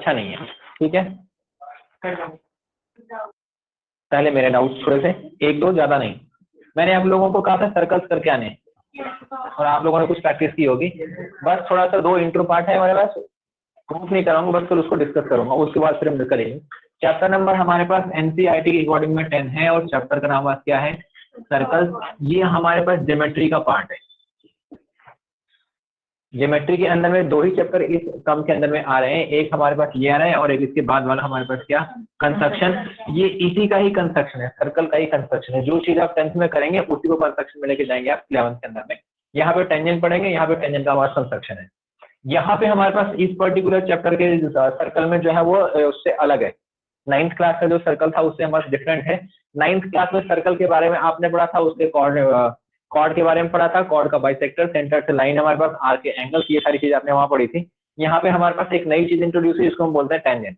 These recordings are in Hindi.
अच्छा नहीं है। ठीक है, पहले मेरे डाउट्स थोड़े से, एक दो ज्यादा नहीं। मैंने आप लोगों को कहा था सर्कल्स करके आने, और आप लोगों ने कुछ प्रैक्टिस की होगी। बस थोड़ा सा 2 इंट्रो पार्ट है हमारे पास, प्रूफ नहीं कराऊंगा, बस फिर उसको डिस्कस करूंगा, उसके बाद फिर हम करेंगे। चैप्टर नंबर हमारे पास एनसीईआरटी के अकॉर्डिंग में 10 है, और चैप्टर का नाम क्या है, सर्कल। ये हमारे पास ज्योमेट्री का पार्ट है। ज्योमेट्री के अंदर में 2 ही चैप्टर इस टर्म के अंदर में आ रहे हैं, एक हमारे पास ये आ रहा है और एक इसके बाद वाला हमारे पास क्या, कंस्ट्रक्शन। ये इसी का ही कंस्ट्रक्शन है, सर्कल का ही कंस्ट्रक्शन है। जो चीज आप 10th में करेंगे उसी को कंस्ट्रक्शन में लेके जाएंगे आप 11th के अंदर में। यहाँ पे टेंजेंट पढ़ेंगे, यहाँ पे टेंजेंट का हमारा कंस्ट्रक्शन है। यहाँ पे हमारे पास इस पर्टिकुलर चैप्टर के सर्कल में जो है वो उससे अलग है। 9th क्लास का जो सर्कल था उससे हमारा डिफरेंट है। 9th क्लास में सर्कल के बारे में आपने पढ़ा था, उसके कॉर्ड के बारे में पढ़ा था, कॉर्ड का बाइसेक्टर, सेंटर से लाइन हमारे पास, आर के एंगल्स, ये सारी चीज आपने वहां पढ़ी थी। यहाँ पे हमारे पास एक नई चीज इंट्रोड्यूस हुई, इसको हम बोलते हैं टेंजेंट।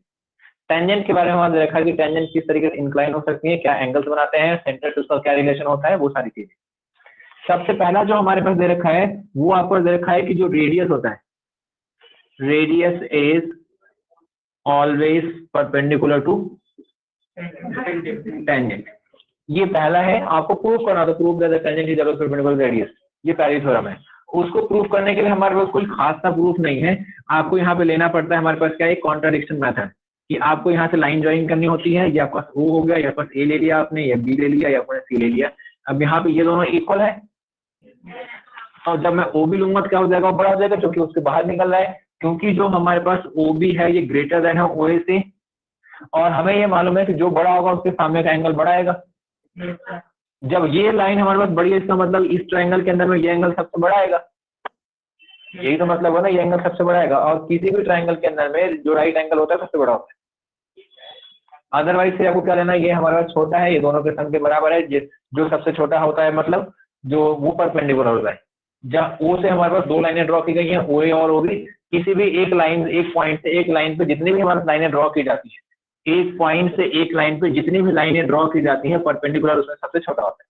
टेंजेंट के बारे में हमने देखा कि टेंजेंट किस तरीके से इंक्लाइन हो सकती है, क्या एंगल्स बनाते हैं, सेंटर से उसका क्या रिलेशन होता है, वो सारी चीजें। सबसे पहला जो हमारे पास दे रखा है वो आपको दे रखा है कि जो रेडियस होता है, radius is always perpendicular to tangent. ये पहला है, आपको प्रूफ करना, तो proof that tangent is always perpendicular to radius, ये पहली थ्योरम है। उसको प्रूफ करने के लिए हमारे पास कोई खास सा प्रूफ नहीं है, आपको यहाँ पे लेना पड़ता है हमारे पास क्या है, कॉन्ट्राडिक्शन मेथड, कि आपको यहाँ से लाइन ज्वाइन करनी होती है, या आपका ओ हो गया, या पास ए ले लिया आपने, या बी ले लिया, या आपने सी ले लिया। अब यहाँ पे ये दोनों इक्वल है, और जब मैं ओ भी लूंगा तो क्या हो जाएगा, बड़ा हो जाएगा, क्योंकि उसके बाहर निकल रहा है, क्योंकि जो हमारे पास ओ बी है ये ग्रेटर देन है ओ ए से, और हमें ये मालूम है कि जो बड़ा होगा उसके सामने का एंगल बड़ा आएगा। जब ये लाइन हमारे पास बड़ी है, इसका मतलब इस ट्रायंगल के अंदर में ये एंगल सबसे बड़ा आएगा, यही तो मतलब है ना, ये एंगल सबसे बड़ा आएगा। और किसी भी ट्रायंगल के अंदर में जो राइट एंगल होता है सबसे बड़ा होता है। अदरवाइज से आपको क्या लेना है, ये हमारे पास छोटा है, ये दोनों के सम के बराबर है, जो सबसे छोटा होता है मतलब जो वो परपेंडिकुलर होता है। जहाँ ओ से हमारे पास 2 लाइनें ड्रॉ की गई हैं, ओ ए और ओ बी, किसी भी एक लाइन, एक पॉइंट से एक लाइन पे जितनी भी हमारे लाइनें ड्रॉ की जाती है, एक पॉइंट से एक लाइन पे जितनी भी लाइनें ड्रॉ की जाती हैं परपेंडिकुलर, उसमें सबसे छोटा होता है।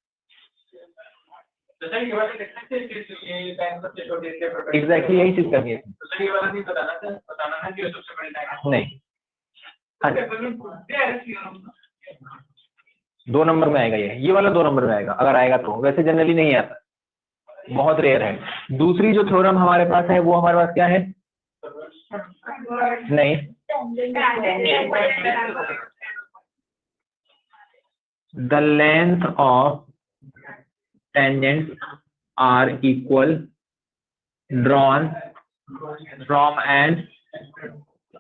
एग्जैक्टली यही चीज करनी है। नहीं, 2 नंबर में आएगा, ये वाला 2 नंबर में आएगा, अगर आएगा तो, वैसे जनरली नहीं आता, बहुत रेयर है। दूसरी जो थ्योरम हमारे पास है वो हमारे पास क्या है, नहीं, the length of tangent are equal drawn from an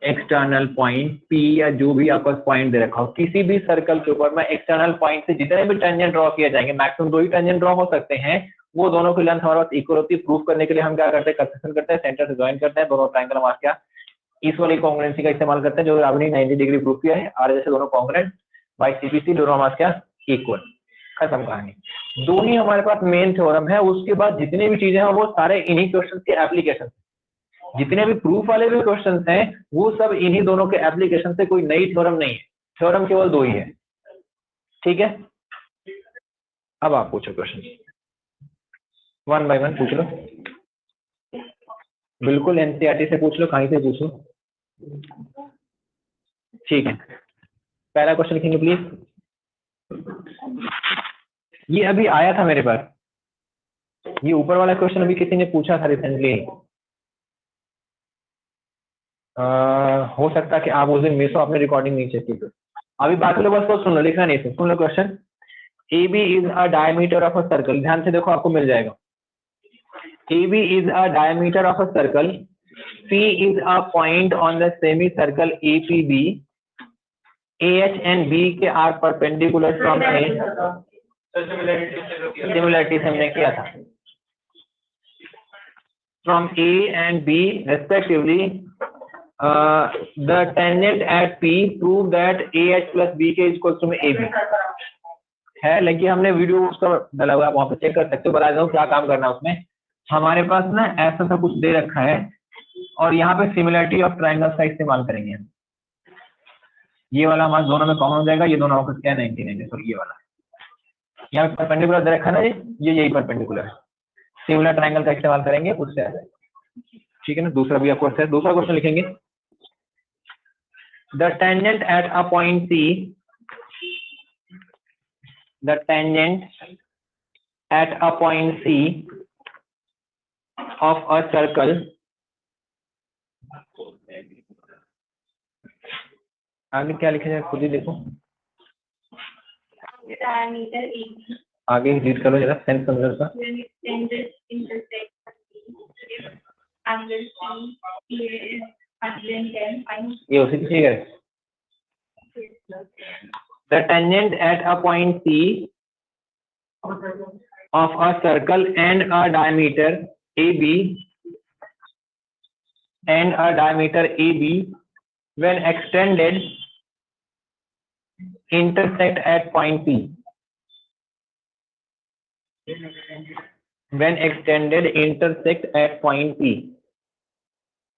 external point P, या जो भी आपका पॉइंट दे रखा हो किसी भी सर्कल के ऊपर में, एक्सटर्नल पॉइंट से जितने भी टेंजेंट ड्रॉ किए जाएंगे, मैक्सिमम 2 ही टेंजेंट ड्रॉ हो सकते हैं, वो दोनों की लेंथ हमारे पास इक्वल होती है। प्रूफ करने के लिए हम क्या करते हैं, कंसेशन करते हैं, सेंटर से ज्वाइन करते हैं, दोनों ट्रायंगल हमारे क्या इस वाली कॉन्ग्रुएंसी का इस्तेमाल करते हैं, जो आपने 90 डिग्री प्रूफ किया है, आर जैसे दोनों कॉन्ग्रुएंट बाय सीपीसी, दोनों हमारे क्या इक्वल, खत्म कहानी। 2 ही हमारे पास मेन थ्योरम है, उसके बाद जितनी भी चीजें हैं वो सारे इन्हीं क्वेश्चन के एप्लीकेशन, जितने भी प्रूफ वाले भी क्वेश्चन हैं वो सब इन्हीं दोनों के एप्लीकेशन से, कोई नई थ्योरम नहीं है, थ्योरम केवल 2 ही है। ठीक है, अब आप पूछो क्वेश्चन, 1 बाय 1 पूछ लो, बिल्कुल एनसीईआरटी से पूछ लो, कहीं से पूछ लो। ठीक है, पहला क्वेश्चन लिखेंगे प्लीज। ये अभी आया था मेरे पास, ये ऊपर वाला क्वेश्चन अभी किसी ने पूछा था रिसेंटली। हो सकता है कि आप उस दिन मिस हो, आपने रिकॉर्डिंग नहीं चेक की। तो अभी बाकी लोग बस को सुन लो, लिखना नहीं है, सुन लो question. A B is a diameter of a circle, ध्यान से देखो आपको मिल जाएगा। A B is a diameter of a circle, P is a point on the semicircle APB, AH and B के are perpendicular from A, similarity से हमने किया था, from A and B respectively, the tangent at P prove that AH plus BK is equal to AB है, लेकिन हमने वीडियो उसका डाला हुआ है, वहां पे चेक कर सकते हो। बता दो क्या काम करना है उसमें। हमारे पास ना ऐसा सा कुछ दे रखा है, और यहाँ पे सिमिलरिटी ऑफ ट्रायंगल्स का इस्तेमाल करेंगे। ये वाला हमारे दोनों में कॉमन हो जाएगा, ये दोनों आपस क्या 99 है, तो ये वाला यहाँ पे परपेंडिकुलर दे रखा है ना, ये यही परपेंडिकुलर है, सिमिलर ट्रायंगल का इस्तेमाल करेंगे उससे। ठीक है ना, दूसरा भी आपको है, दूसरा क्वेश्चन लिखेंगे। the tangent at a point C, the tangent at a point C of a circle, आगे क्या लिखा जाए खुद ही देखो, आगे रीड करो जरा, सेंस समझो का। ये उसी की है। The tangent at a point C of a circle and a diameter AB when extended intersect at point P. When extended intersect at point P.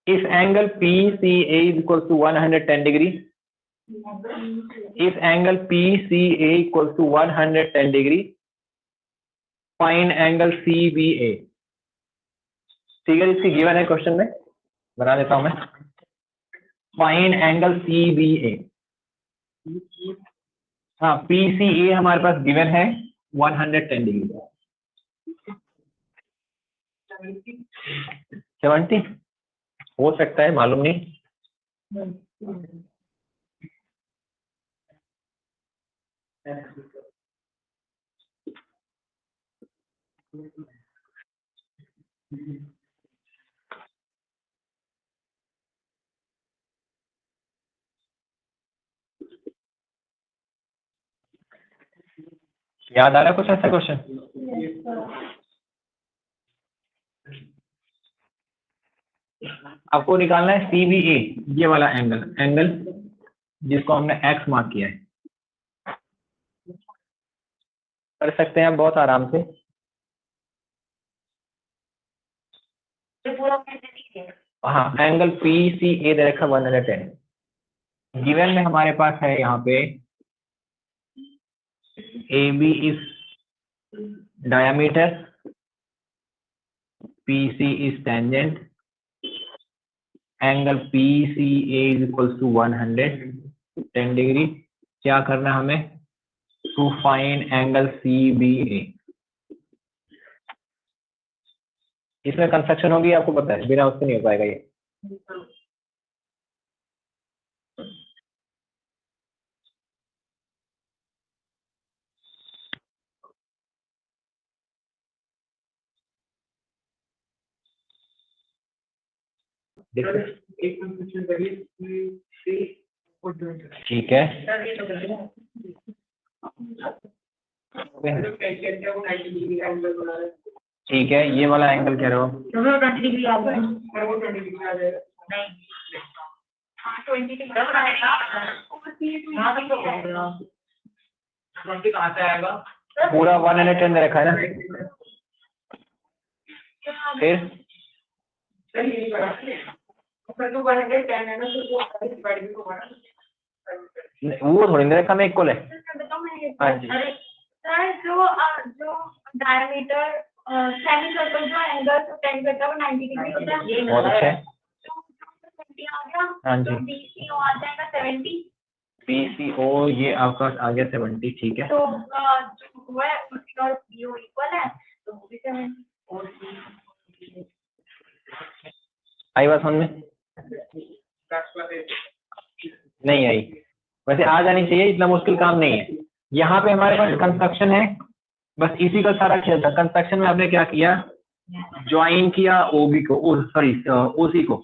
If angle PCA is equal to 110 degree, if angle PCA equals to 110 degree, find angle CBA. ठीक है, इसकी गिवन है क्वेश्चन में, बना देता हूं मैं। Find angle CBA। हाँ, PCA हमारे पास गिवन है 110 डिग्री। 70 हो सकता है, मालूम नहीं। याद आ रहा है कुछ ऐसा क्वेश्चन? आपको निकालना है CBA, ये वाला एंगल जिसको हमने X मार्क किया है। कर सकते हैं आप बहुत आराम से। हाँ, एंगल PCA दे रखा 110। गिवन में हमारे पास है यहाँ पे AB is diameter, PC is tangent, angle PCA is equals to 110 degree। क्या करना हमें? To find angle CBA। इसमें कंस्ट्रक्शन होगी, आपको पता है, बिना उससे नहीं हो पाएगा ये। ठीक है, ठीक है, ये वाला एंगल कह रहे हो? पूरा 110 दे रखा है ना। फिर वो थोड़ी दे रखा, मैं इक्वल है। हाँ जी, जो डायमीटर सेमी सर्कल जो एंगल टेन करता है वो 90 डिग्री होता है। बहुत अच्छा है। हाँ जी, PCO आ जाएगा 70। PCO ये आपका आ गया 70। ठीक है, तो जो है उसकी और PO इक्वल है, तो वो भी 70। आई बात समझ में? नहीं आई, वैसे आ जानी चाहिए, इतना मुश्किल काम नहीं है। यहाँ पे हमारे पास कंस्ट्रक्शन है, बस इसी का सारा खेल था। कंस्ट्रक्शन में आपने क्या किया? ज्वाइन किया OB को, सॉरी OC को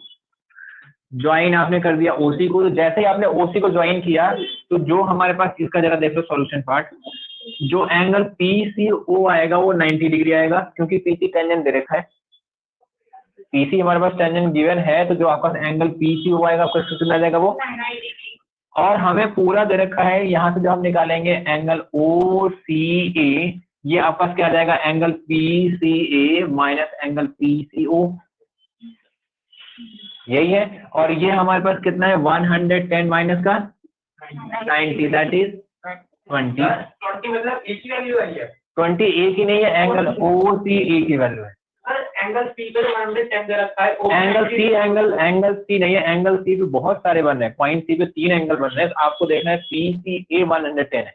ज्वाइन आपने कर दिया OC को। तो जैसे ही आपने OC को ज्वाइन किया, तो जो हमारे पास, इसका जरा देख लो सॉल्यूशन पार्ट, जो एंगल PCO आएगा वो 90 डिग्री आएगा, क्योंकि PC टेंजेंट दे रखा है। PC हमारे पास टेंजेंट गिवन है, तो जो आपका एंगल PCO आएगा आपका कितना आ जाएगा वो। और हमें पूरा दे रखा है, यहाँ से जो हम निकालेंगे एंगल OCA, ये आपका क्या आ जाएगा? Angle PCA minus angle PCO, यही है। और ये हमारे पास कितना है? 110 माइनस का 90, दैट इज 20। 20 मतलब एक ही वैल्यू आई है। 20 एक ही नहीं है, एंगल OCA की वैल्यू है। एंगल सी पे हमने 10 दे रखा है, एंगल सी नहीं है, एंगल सी पे बहुत सारे बन रहे हैं, पॉइंट सी पे 3 एंगल बन रहे हैं, तो आपको देखना है PCA 110 है,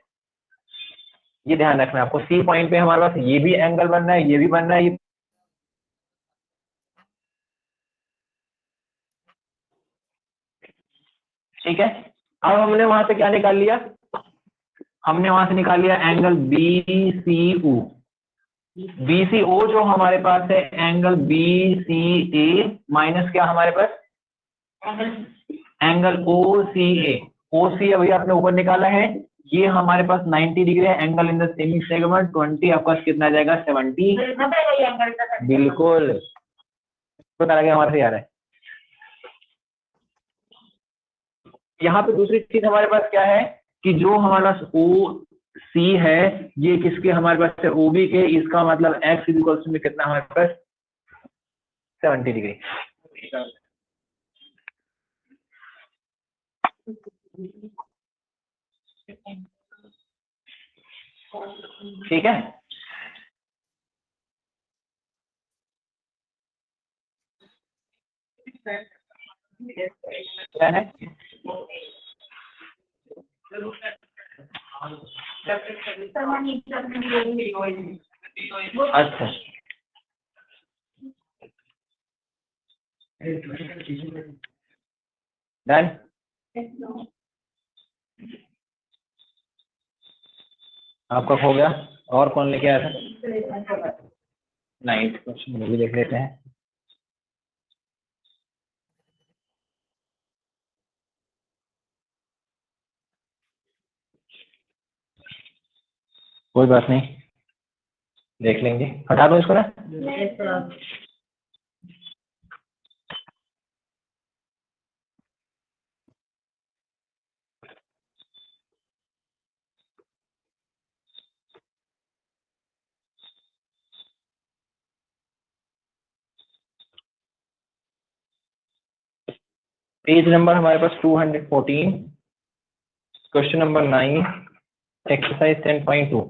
ये ध्यान रखना है आपको। सी पॉइंट पे हमारे पास ये भी एंगल बन रहा है, ये भी बन रहा है, ये ठीक है। अब हमने वहां से क्या निकाल लिया, हमने वहां से निकाल लिया एंगल BCO, BCO जो हमारे पास है एंगल BCA माइनस क्या हमारे पास एंगल OCA, OCA अभी आपने ऊपर निकाला है, ये हमारे पास 90 डिग्री है, angle in the semi segment 20 आपका कितना आ जाएगा 70, बिल्कुल पता लगा हमारे से आ रहा है। यहाँ पे दूसरी चीज हमारे पास क्या है कि जो हमारे पास OC है ये किसके हमारे पास है OB के, इसका मतलब x इक्वल में कितना हमारे पास 70 डिग्री, ठीक है। क्या है अच्छा डन, आपका हो गया। और कौन लेके आया था, नाइन्थ क्वेश्चन भी देख लेते हैं। कोई बात नहीं, देख लेंगे, हटा दो इसको ना। पेज नंबर हमारे पास 214, question number 9, exercise 10.2,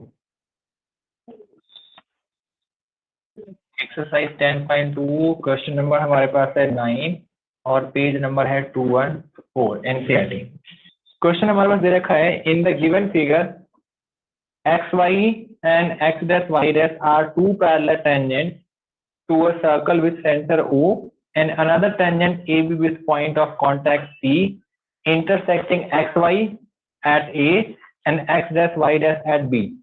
exercise 10.2 question number हमारे पास है 9 और पेज नंबर है 214 एनसीईआरटी। क्वेश्चन हमारे पास दे रखा है इन the given figure XY and X dash Y dash are two parallel tangents to a circle with center O and another tangent AB with point of contact C intersecting XY at A and X dash Y dash at B.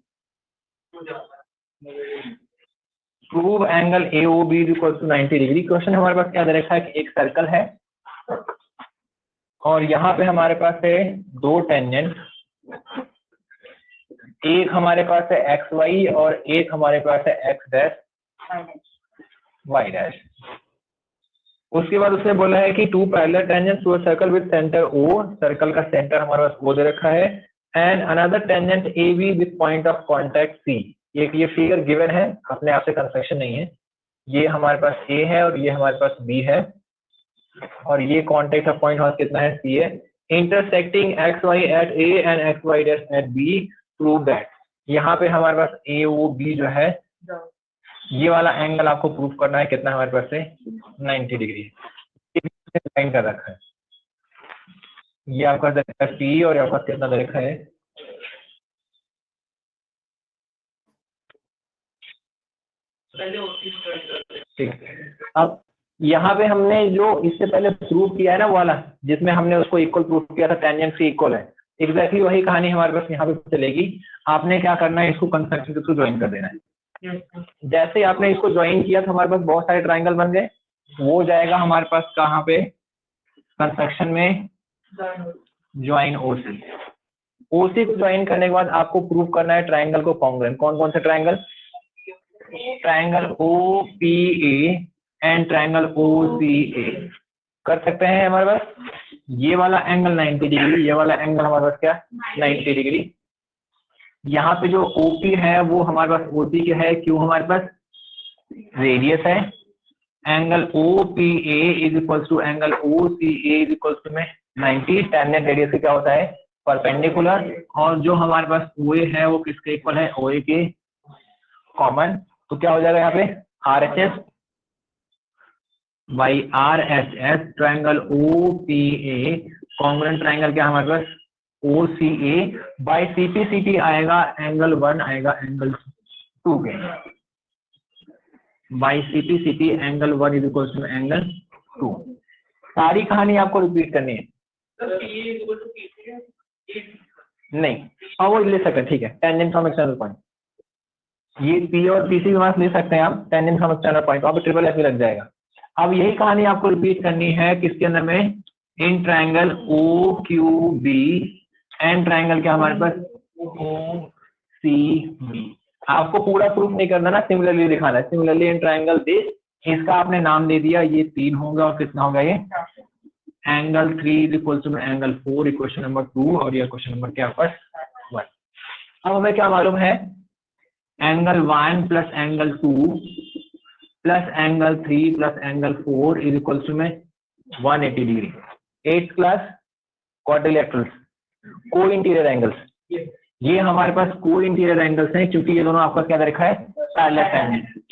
Prove angle AOB is equal to 90 degree. Question हमारे पास क्या दे रखा है कि एक सर्कल है और यहाँ पे हमारे पास है दो टेंजेंट, एक हमारे पास है XY और एक हमारे पास है X डैश Y डैश। उसके बाद उसने बोला है कि two parallel tangents to a circle with centre O, circle का सेंटर हमारे पास O दे रखा है, and another tangent AB with point of contact C। ये फिगर गिवन है, अपने आप से कंस्ट्रक्शन नहीं है, ये हमारे पास A है और ये हमारे पास B है और ये कांटेक्ट ऑफ पॉइंट हमारे कितना है C है, intersecting XY at A and XY dash at B, prove that. यहाँ पे हमारे पास AOB जो है ये वाला एंगल आपको प्रूफ करना है, कितना हमारे पास से 90 डिग्री लाइन कर रखा है, ये आपका C और आपका कितना दे रखा है ठीक। अब यहाँ पे हमने जो इससे पहले प्रूव किया है ना वाला, जिसमें हमने उसको इक्वल प्रूफ किया था, टेंजेंट से इक्वल है, एग्जैक्टली वही कहानी हमारे पास यहाँ पे चलेगी। आपने क्या करना है, इसको कंस्ट्रक्शन के थ्रू ज्वाइन कर देना है। जैसे आपने इसको ज्वाइन किया तो हमारे पास बहुत सारे ट्राइंगल बन गए, वो जाएगा हमारे पास कहाँ पे कंस्ट्रक्शन में, ज्वाइन OC। OC को ज्वाइन करने के बाद आपको प्रूव करना है ट्राइंगल को कॉन्ग्रुएंट। कौन कौन से triangle, triangle OPA and triangle OCA कर सकते हैं हमारे पास। ये वाला एंगल 90 डिग्री, ये वाला एंगल हमारे पास क्या 90 डिग्री। यहाँ पे जो OP है वो हमारे पास OC के है, क्यों हमारे पास रेडियस है। Angle OPA is equal to angle OCA is equal to में 90, टेंजेंट रेडियस क्या होता है परपेंडिकुलर, और जो हमारे पास OA है वो किसके इक्वल है OA के कॉमन, तो क्या हो जाएगा यहाँ पे RHS by R H S triangle O P A congruent triangle क्या हमारे पास O C A by C P C T आएगा एंगल 1 आएगा एंगल 2 के by C P C T angle 1 is equal to angle 2। सारी कहानी आपको रिपीट करनी है नहीं, हाँ वो ले सकते हैं, ठीक है। टेंजेंट फ्रॉम एक्सटर्नल पॉइंट, ये पी और पीसी के पास ले सकते हैं आप टेंजेंट फ्रॉम एक्सटर्नल पॉइंट, वहाँ पे ट्रिपल एफ लग जाएगा। अब यही कहानी आपको रिपीट करनी है किसके अंदर में, in triangle O Q B and triangle क्या हमारे पास ओ सी बी। आपको पूरा प्रूफ नहीं करना ना, सिमिलरली दिखाना है। सिमिलरली इन ट्रायंगल दिस, इसका आपने नाम दे दिया, ये 3 होगा और कितना होगा ये angle 3 is equal to angle 4, equation number 2 और ये क्वेश्चन नंबर क्या पर 1। अब हमें क्या मालूम है, angle 1 plus angle 2 plus angle 3 plus angle 4 is equal to में 180 डिग्री। 8 क्लास क्वाड्रिलेटरल्स को इंटीरियर एंगल्स, ये हमारे पास को इंटीरियर एंगल्स हैं क्योंकि ये दोनों आपका क्या दे रखा है पैरेलल टेंजेंट।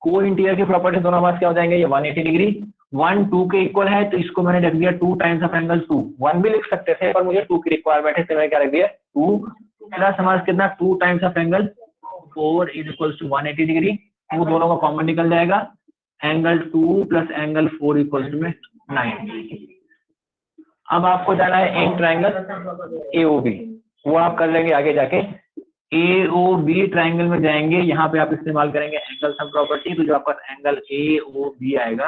को इंटीरियर की प्रॉपर्टी दोनों हमारे क्या हो जाएंगे, ये 180 डिग्री 1 2 के इक्वल है, तो इसको मैंने रख दिया 2 टाइम्स ऑफ एंगल 2। 1 भी लिख सकते थे पर मुझे 2 की रिक्वायरमेंट है, तो मैंने क्या रख दिया 2 प्लस हमारे कितना 2 times of angle 4 is equal to 180 degree. वो दोनों का कॉमन निकल जाएगा, angle 2 plus angle 4 equal to में 9। अब आपको जाना है इन ट्रायंगल एओबी, वो आप कर लेंगे आगे जाके। एओबी ट्रायंगल में जाएंगे, यहाँ पे आप इस्तेमाल करेंगे एंगल सम प्रॉपर्टी, तो जो आपका एंगल एओबी आएगा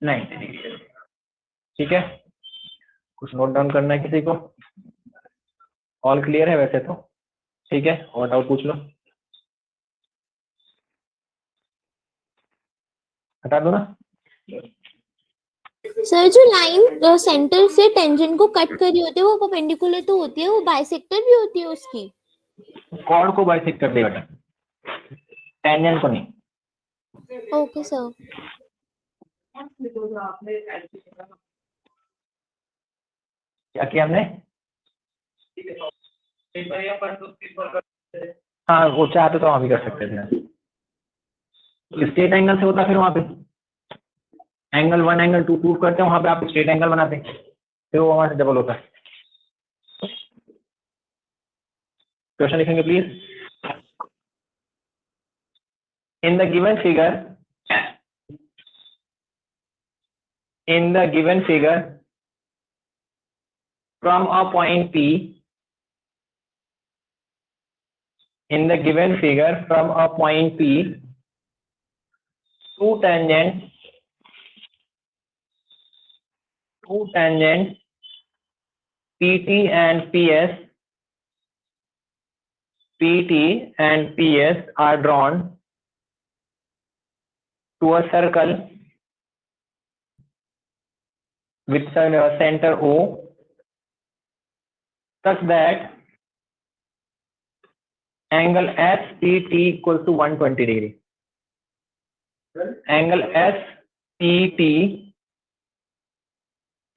90 डिग्री। ठीक है, कुछ नोट डाउन करना है किसी को? ऑल क्लियर है वैसे तो, ठीक है। और डाउट पूछ लो, हटा दो ना। सर जो लाइन सेंटर से टेंजेंट को कट करी होती है वो परपेंडिकुलर तो होती है, वो बाइसेक्टर भी होती है उसकी? कॉर्ड को बाइसेक्ट कर देगा, टेंजेंट को नहीं। Okay sir. क्या किया हमने? हाँ वो चाहते तो वहाँ भी कर सकते थे, स्ट्रेट एंगल से होता, फिर वहाँ पे एंगल 1 एंगल 2 प्रूव करते हैं, वहाँ पे आप स्ट्रेट एंगल बनाते हैं, फिर वो वहाँ से डबल होता है। क्वेश्चन लिखेंगे please. In the given figure from a point P, in the given figure from a point P, two tangents PT and PS are drawn to a circle with center O, such that angle SPT equals to 120 degree. Angle SPT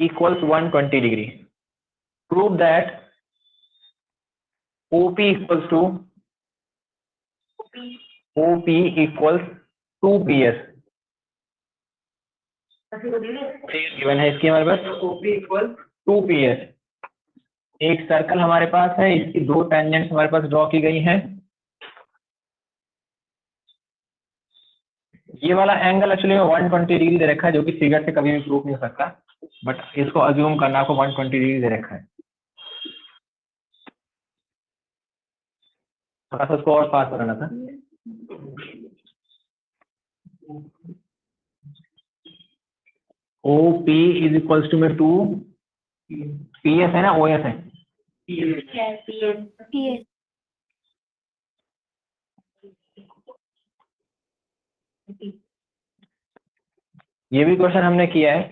equals 120 degree. Prove that OP equals 2PS. Given है इसकी हमारे पास OP equals 2PS। एक सर्कल हमारे पास है, इसकी 2 टेंजेंट्स हमारे पास ड्रॉ की गई हैं। ये वाला एंगल एक्चुअली में 120 डिग्री दे रखा है, जो कि फिगर से कभी भी प्रूफ नहीं हो सकता, बट इसको अज्यूम करना आपको 120 डिग्री दे रखा है। थोड़ा सा उसको और पास करना था। OP इज इक्वल्स टू में 2 PS है ना, OS है ये भी क्वेश्चन हमने किया है।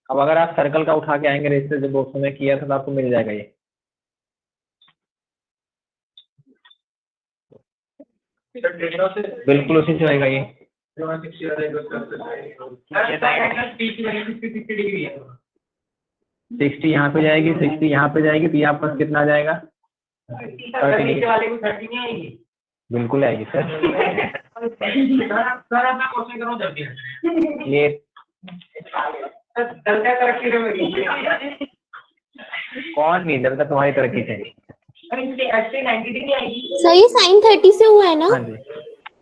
अब अगर आप सर्कल का उठा के आएंगे रजिस्टर जो बॉक्स में किया था तो आपको मिल जाएगा ये। बिल्कुल उसी से आएगा ये। 60 यहाँ पे जाएगी, 60 यहाँ पे जाएगी, तो ये आपका कितना आ जाएगा 30 डिग्री। बिल्कुल आएगी सर। सर अब मैं क्वेश्चन करूँ जल्दी। ये तरक्की कौन नहीं जब तक तुम्हारी तरक्की चाहिए। एक्चुअली 90 डिग्री आएगी। सही साइन 30 से हुआ है ना? हाँ जी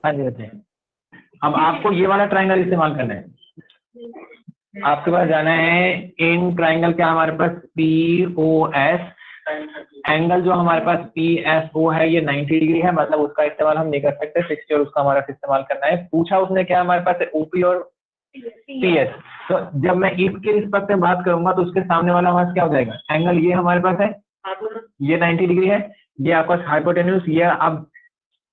हाँ जी बच्चे। अब आपको ये वाला ट्राइंगल इस्तेमाल करना है। आपके पास जाना है इन ट्राइंगल क्या हमारे पास POS एंगल जो हमारे पास PSO है ये 90 डिग्री है, मतलब उसका इस्तेमाल हम नहीं कर सकते 60 और उसका हमारा इस्तेमाल करना है। पूछा उसने क्या हमारे पास है OP और PS। तो जब मैं इफ के रिस्पेक्ट में बात करूंगा तो उसके सामने वाला हमारे क्या हो जाएगा, एंगल ये हमारे पास है ये 90 डिग्री है, ये आपका हाइपोटेन्यूज ये। अब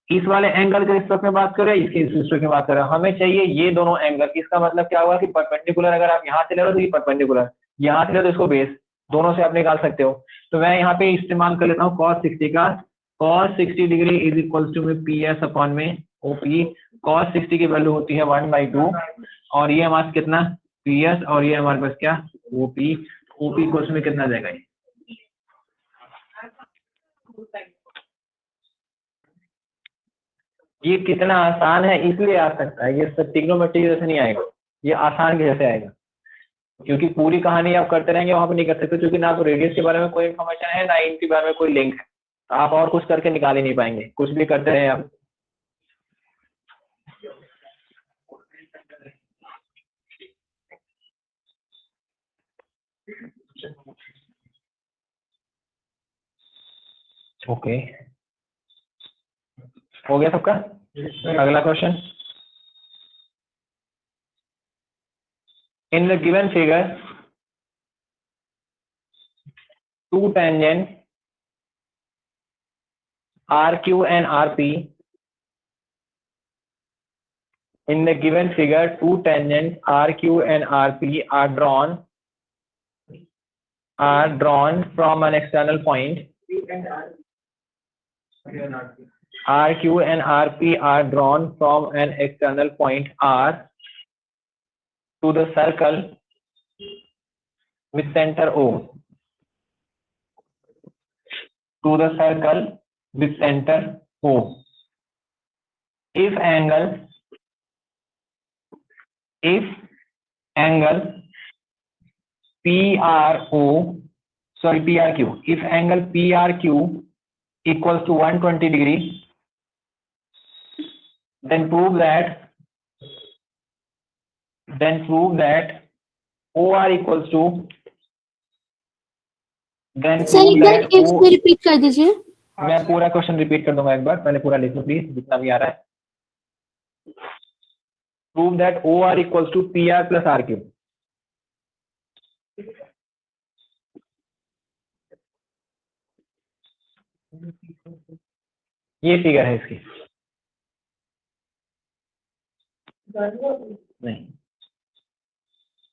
इस वाले एंगल के रिस्पेक्ट में बात करें इसके रिस्पेक्ट में बात करें, हमें चाहिए ये दोनों एंगल। इसका मतलब क्या हुआ कि परपेंडिकुलर अगर आप यहाँ से ले रहे हो तो ये परपेंडिकुलर, यहाँ से ले तो इसको बेस, दोनों से आप निकाल सकते हो। तो मैं यहाँ पे इस्तेमाल कर लेता हूँ cos 60 का। cos 60 degree is equal to में PS अपॉन में OP। cos 60 की वैल्यू होती है 1/2 और ये हमारे पास कितना PS और ये हमारे पास क्या OP। OP को उसमें कितना जाएगा ये कितना आसान है इसलिए आ सकता है, ये सब ट्रिग्नोमेट्री जैसे नहीं आएगा, ये आसान के जैसे आएगा। क्योंकि पूरी कहानी आप करते रहेंगे वहां पे नहीं कर सकते, क्योंकि ना तो रेडियस के बारे में कोई इन्फॉर्मेशन है ना इनके बारे में कोई लिंक है, तो आप और कुछ करके निकाल ही नहीं पाएंगे कुछ भी करते रहे आप। ओके हो गया सबका। अगला question, in the given figure two tangent RQ and RP, in the given figure two tangents RQ and RP are drawn from an external point. RQ and RP are drawn from an external point R to the circle with center O. To the circle with center O. If angle PRQ, if angle PRQ equals to 120 degree, then prove that OR equals to, then sir prove एक बार that if से रिपीट कर दीजिए। मैं पूरा क्वेश्चन रिपीट कर दूंगा एक बार, पहले पूरा लिख लो प्लीज जितना भी आ रहा है। Prove that OR equals to PR plus RQ. ये फिगर है इसकी, नहीं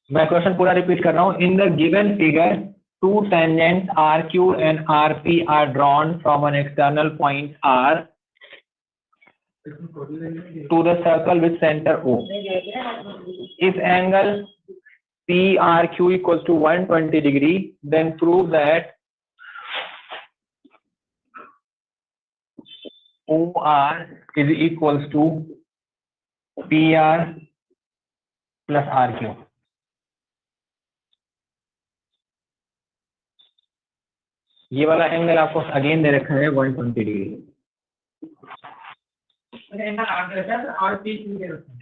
मैं क्वेश्चन पूरा रिपीट कर रहा हूँ। इन the given figure to tangents RQ and RP are drawn from an external point R to the circle with center O. If angle PRQ equals to 120 degree, then prove that OR is equals to PR plus RQ. ये वाला एंगल आपको अगेन दे रखा है 120 डिग्री।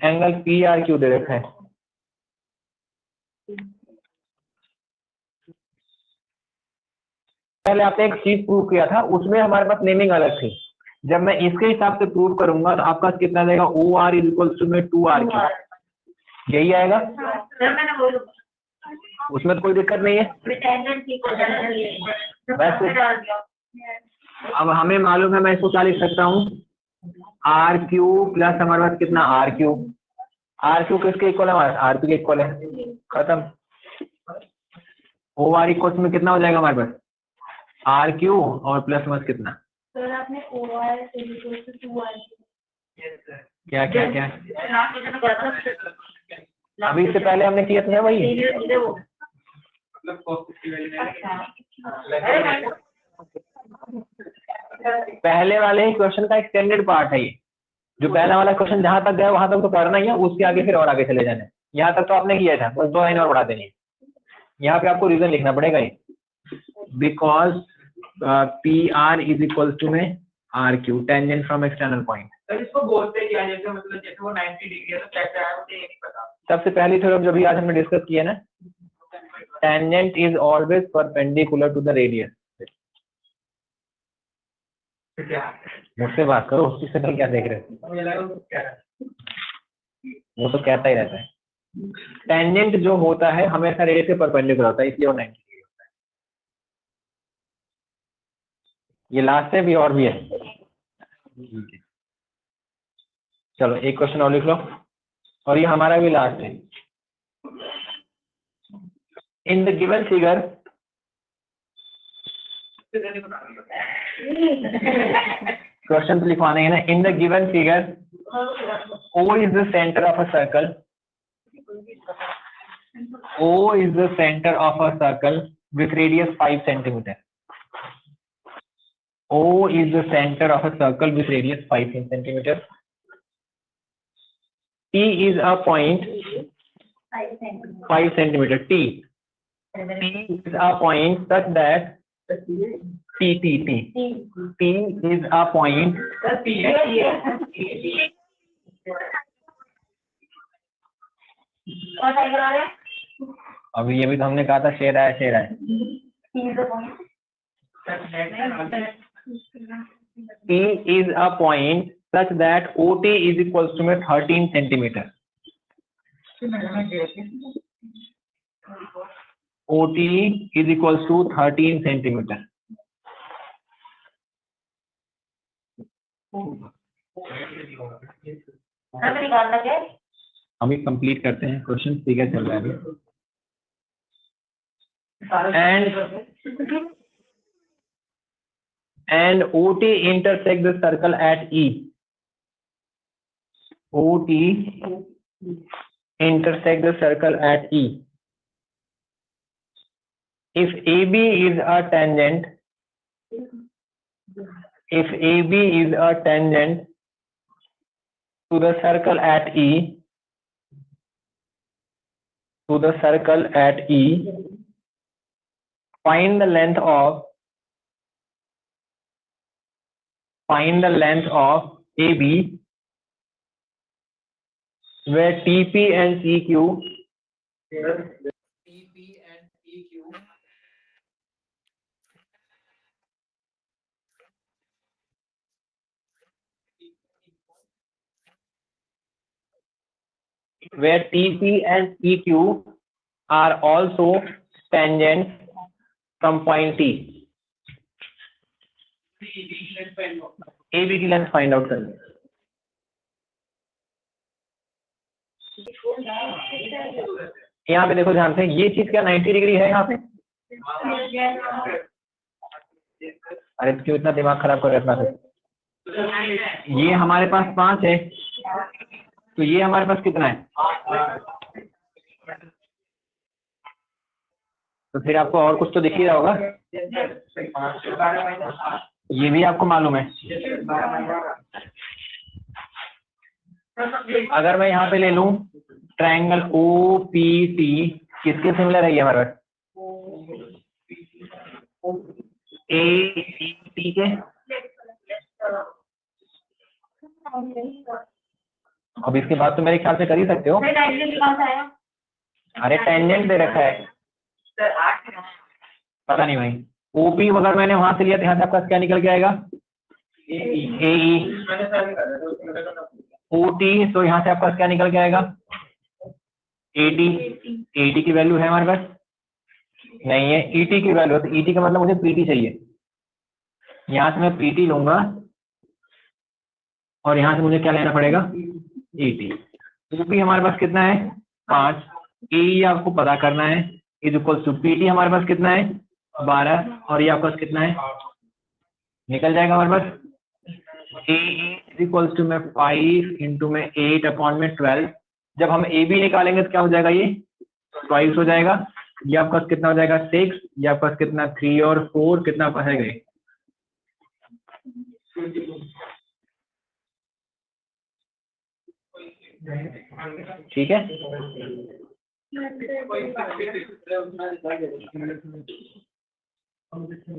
एंगल PRQ दे रखा है। पहले आपने एक चीज प्रूव किया था उसमें हमारे पास नेमिंग अलग थी, जब मैं इसके हिसाब से प्रूव करूंगा तो आपका कितना देगा OR इज इक्वल टू में 2RQ, यही आएगा। उसमें तो कोई दिक्कत नहीं है। अब हमें मालूम है मैं इसको क्या लिख सकता हूँ RQ प्लस हमारे पास कितना RQ किसके इक्वल है हमारे RP के इक्वल है, खत्म। OR इक्वल में कितना हो जाएगा हमारे पास RQ और प्लस मत कितना सर आपने OR क्या क्या क्या अभी इससे पहले हमने किया था वही। पहले वाले ही क्वेश्चन का एक्सटेंडेड पार्ट है ये। जो पहला वाला क्वेश्चन जहां तक गया वहां तक तो करना ही है, उसके आगे फिर और आगे चले जाना है। यहाँ तक तो आपने किया था, बस 2 लाइन और बढ़ा देनी है। यहाँ पे आपको रीजन लिखना पड़ेगा ये, because P R is equal to में R Q tangent from external point. Sir इसको बोलते क्या, जैसे मतलब जैसे वो 90 डिग्री है तो कैसे आया मुझे ये नहीं पता। सबसे पहली थ्योरम जो भी आज हमने डिस्कस किया ना, tangent is always perpendicular to the radius. मुझसे बात करो, उसकी शक्ल क्या देख रहे हो? मुझे लगा वो क्या है। वो तो कहता ही रहता है। टेंजेंट जो होता है हमेशा रेडियस के परपेंडिकुलर होता है, इसलिए वो 90 डिग्री होता है। ये लास्ट है, भी और भी है। चलो एक क्वेश्चन और लिख लो, और ये हमारा भी लास्ट है। इन द गिवन फिगर क्वेश्चन तो लिखवाने हैं ना। इन the given figure O is the center of a circle. O is the center of a circle with radius 5 centimeter. O is the center of a circle with radius 5 centimeter. T is a point 5 centimeter. T is a point such that T is a point. अभी ये भी तो हमने कहा था शेर आया। T is a point such that OT is equals to 13 centimeter. OT is equals to 13 centimeter. हम ही कंप्लीट करते हैं, क्वेश्चन फिगर चल रहा है अभी। And OT intersect the circle at E. OT intersect the circle at E. If AB is a tangent, to the circle at E, find the length of AB where TP and CQ are also tangents from point T. AB की लेंथ फाइंड आउट करनी। यहाँ पे देखो ध्यान से, ये चीज क्या 90 डिग्री है यहाँ पे? अरे क्यों इतना दिमाग खराब कर रहे हैं? ये हमारे पास 5 है, तो ये हमारे पास कितना है? तो फिर आपको और कुछ तो दिख ही रहा होगा, ये भी आपको मालूम है। अगर मैं यहाँ पे ले लूं ट्रायंगल OPT, किसके सिमिलर है ये हमारे पास? AET के। अब इसके बाद तो मेरे ख्याल से कर ही सकते हो। अरे टेंजेंट दे रखा है, पता नहीं भाई। OP अगर मैंने वहां से लिया तो यहाँ से आपका क्या निकल के आएगा? AE। OT तो यहाँ से आपका क्या निकल के आएगा? AT की वैल्यू है हमारे पास? नहीं है। ET की वैल्यू है, तो ET का मतलब मुझे PT चाहिए। यहाँ से मैं PT लूंगा और यहाँ से मुझे क्या लेना पड़ेगा? ET। OP हमारे पास कितना है? 5। AE आपको पता करना है, इज इक्वल टू PT हमारे पास कितना है? 12। और ये आपके पास कितना है? निकल जाएगा हमारे पास AE इज इक्वल टू में 5 इंटू में 8 अपॉन में 12। जब हम AB निकालेंगे तो क्या हो जाएगा? ये 22 हो जाएगा। ये आपके पास कितना हो जाएगा? 6। ये आपके पास कितना? 3 और 4 कितना आपका है? ठीक है।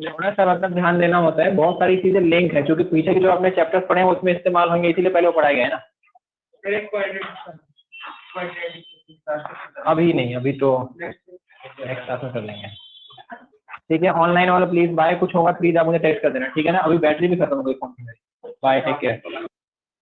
थोड़ा सा मतलब ध्यान देना होता है, बहुत सारी चीजें लिंक है, क्योंकि पीछे के जो आपने चैप्टर्स पढ़े हैं उसमें इस्तेमाल होंगे, इसीलिए पहले वो पढ़ाया गया है ना। अभी नहीं, अभी तो नेक्स्ट क्लास में कर लेंगे। ठीक है, ऑनलाइन वाला प्लीज बाय, कुछ होगा प्लीज आप मुझे टेक्स्ट कर देना, ठीक है ना। अभी बैटरी भी खत्म हो गई फोन की मेरी। Bye, take care.